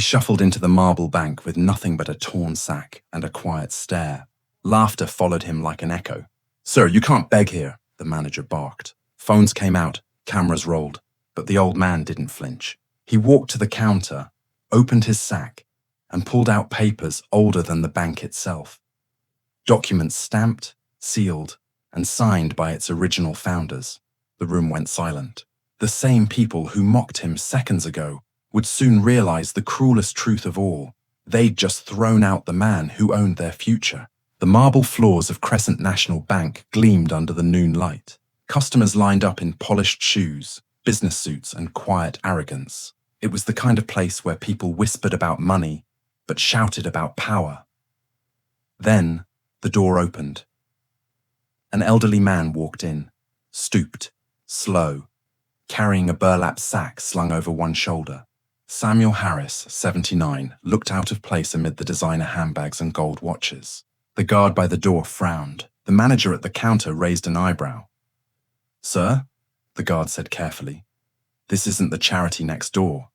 shuffled into the marble bank with nothing but a torn sack and a quiet stare. Laughter followed him like an echo. "Sir, you can't beg here," the manager barked. Phones came out, cameras rolled, but the old man didn't flinch. He walked to the counter, opened his sack, and pulled out papers older than the bank itself. Documents stamped, sealed, and signed by its original founders. The room went silent. The same people who mocked him seconds ago would soon realize the cruelest truth of all. They'd just thrown out the man who owned their future. The marble floors of Crescent National Bank gleamed under the noon light. Customers lined up in polished shoes, business suits, and quiet arrogance. It was the kind of place where people whispered about money, but shouted about power. Then, the door opened. An elderly man walked in, stooped, slow, carrying a burlap sack slung over one shoulder. Samuel Harris, 79, looked out of place amid the designer handbags and gold watches. The guard by the door frowned. The manager at the counter raised an eyebrow. "Sir?" the guard said carefully. "This isn't the charity next door."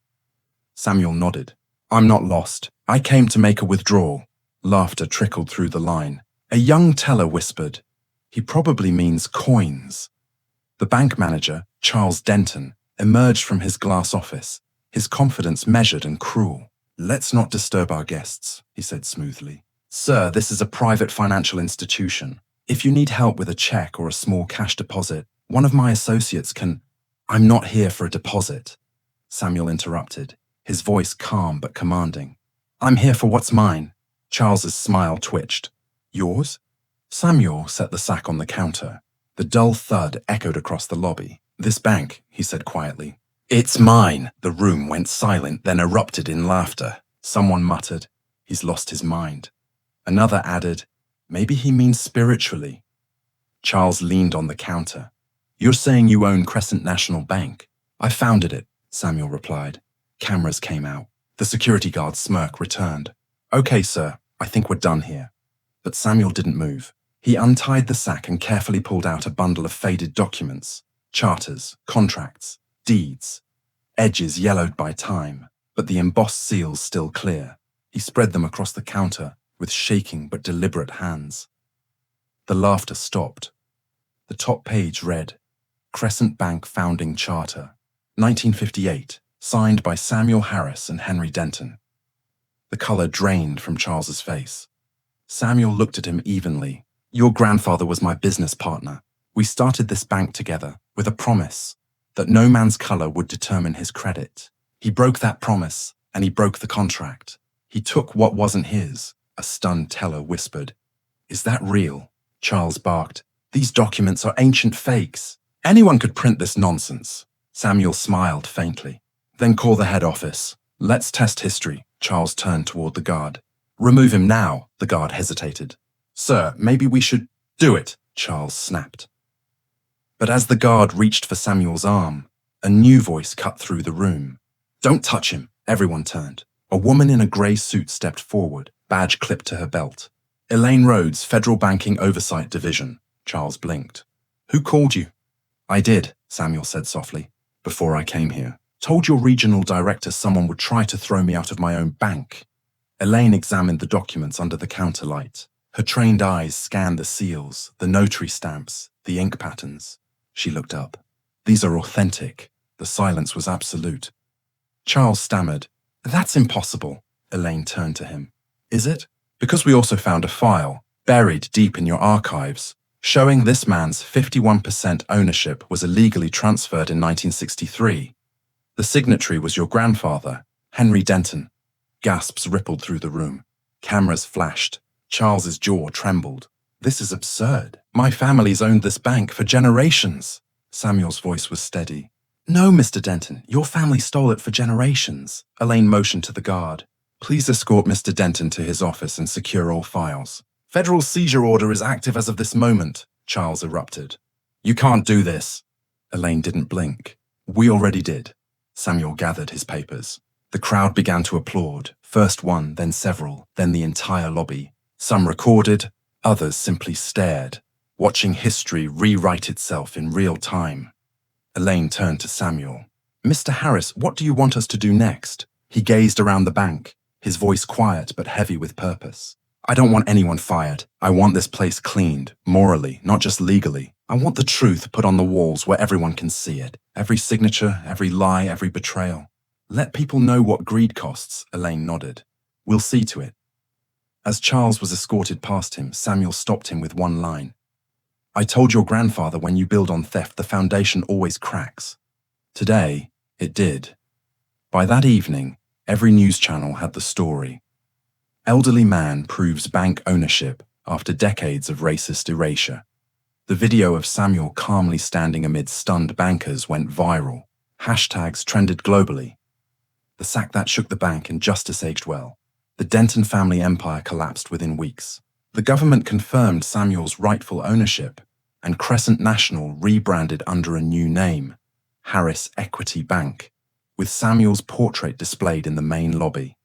Samuel nodded. "I'm not lost. I came to make a withdrawal." Laughter trickled through the line. A young teller whispered, "He probably means coins." The bank manager, Charles Denton, emerged from his glass office, his confidence measured and cruel. "Let's not disturb our guests," he said smoothly. "Sir, this is a private financial institution. If you need help with a check or a small cash deposit, one of my associates can—" "I'm not here for a deposit," Samuel interrupted, his voice calm but commanding. "I'm here for what's mine." Charles's smile twitched. "Yours?" Samuel set the sack on the counter. The dull thud echoed across the lobby. "This bank," he said quietly. "It's mine." The room went silent, then erupted in laughter. Someone muttered, "He's lost his mind." Another added, "Maybe he means spiritually." Charles leaned on the counter. "You're saying you own Crescent National Bank?" "I founded it," Samuel replied. Cameras came out. The security guard's smirk returned. "Okay, sir, I think we're done here." But Samuel didn't move. He untied the sack and carefully pulled out a bundle of faded documents, charters, contracts, deeds, edges yellowed by time, but the embossed seals still clear. He spread them across the counter with shaking but deliberate hands. The laughter stopped. The top page read, Crescent Bank Founding Charter, 1958, signed by Samuel Harris and Henry Denton. The color drained from Charles's face. Samuel looked at him evenly. "Your grandfather was my business partner. We started this bank together with a promise that no man's color would determine his credit. He broke that promise, and he broke the contract. He took what wasn't his." A stunned teller whispered, "Is that real?" Charles barked, "These documents are ancient fakes. Anyone could print this nonsense." Samuel smiled faintly. "Then call the head office. Let's test history." Charles turned toward the guard. "Remove him now." The guard hesitated. "Sir, maybe we should—" "Do it," Charles snapped. But as the guard reached for Samuel's arm, a new voice cut through the room. "Don't touch him." Everyone turned. A woman in a grey suit stepped forward, badge clipped to her belt. "Elaine Rhodes, Federal Banking Oversight Division." Charles blinked. "Who called you?" "I did," Samuel said softly, "before I came here. Told your regional director someone would try to throw me out of my own bank." Elaine examined the documents under the counter light. Her trained eyes scanned the seals, the notary stamps, the ink patterns. She looked up. "These are authentic." The silence was absolute. Charles stammered. "That's impossible." Elaine turned to him. "Is it? Because we also found a file, buried deep in your archives, showing this man's 51% ownership was illegally transferred in 1963. The signatory was your grandfather, Henry Denton." Gasps rippled through the room. Cameras flashed. Charles's jaw trembled. "This is absurd. My family's owned this bank for generations." Samuel's voice was steady. "No, Mr. Denton, your family stole it for generations." Elaine motioned to the guard. "Please escort Mr. Denton to his office and secure all files." "Federal seizure order is active as of this moment," Charles erupted. "You can't do this." Elaine didn't blink. "We already did." Samuel gathered his papers. The crowd began to applaud, first one, then several, then the entire lobby. Some recorded, others simply stared, watching history rewrite itself in real time. Elaine turned to Samuel. "Mr. Harris, what do you want us to do next?" He gazed around the bank, his voice quiet but heavy with purpose. I don't want anyone fired. I want this place cleaned, morally, not just legally. I want the truth put on the walls where everyone can see it. Every signature, every lie, every betrayal. Let people know what greed costs, Elaine nodded. We'll see to it. As Charles was escorted past him, Samuel stopped him with one line. I told your grandfather when you build on theft, the foundation always cracks. Today, it did. By that evening, every news channel had the story. Elderly man proves bank ownership after decades of racist erasure. The video of Samuel calmly standing amid stunned bankers went viral. Hashtags trended globally. The sack that shook the bank and justice aged well. The Denton family empire collapsed within weeks. The government confirmed Samuel's rightful ownership, and Crescent National rebranded under a new name, Harris Equity Bank, with Samuel's portrait displayed in the main lobby.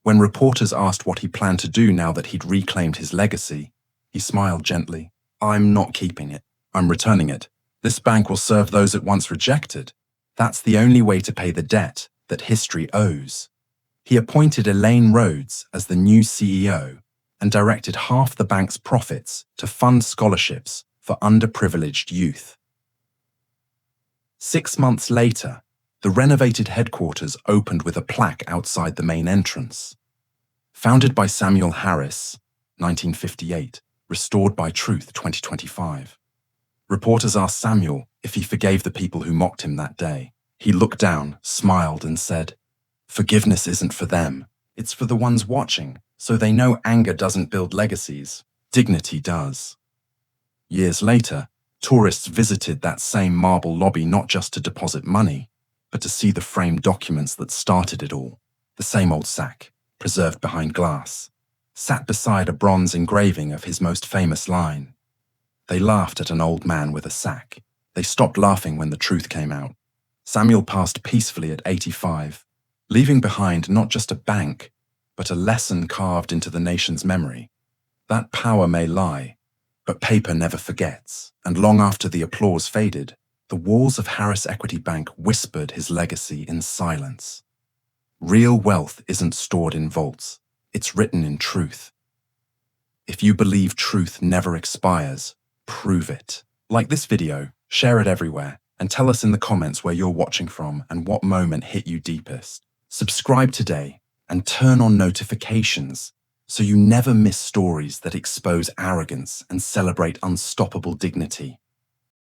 When reporters asked what he planned to do now that he'd reclaimed his legacy, he smiled gently. I'm not keeping it. I'm returning it. This bank will serve those it once rejected. That's the only way to pay the debt that history owes. He appointed Elaine Rhodes as the new CEO and directed half the bank's profits to fund scholarships for underprivileged youth. 6 months later, the renovated headquarters opened with a plaque outside the main entrance. Founded by Samuel Harris, 1958, restored by Truth, 2025. Reporters asked Samuel if he forgave the people who mocked him that day. He looked down, smiled, and said, Forgiveness isn't for them. It's for the ones watching, so they know anger doesn't build legacies. Dignity does. Years later, tourists visited that same marble lobby not just to deposit money, but to see the framed documents that started it all. The same old sack, preserved behind glass, sat beside a bronze engraving of his most famous line. They laughed at an old man with a sack. They stopped laughing when the truth came out. Samuel passed peacefully at 85, leaving behind not just a bank, but a lesson carved into the nation's memory. That power may lie, but paper never forgets, and long after the applause faded, the walls of Harris Equity Bank whispered his legacy in silence. Real wealth isn't stored in vaults, it's written in truth. If you believe truth never expires, prove it. Like this video, share it everywhere, and tell us in the comments where you're watching from and what moment hit you deepest. Subscribe today and turn on notifications so you never miss stories that expose arrogance and celebrate unstoppable dignity.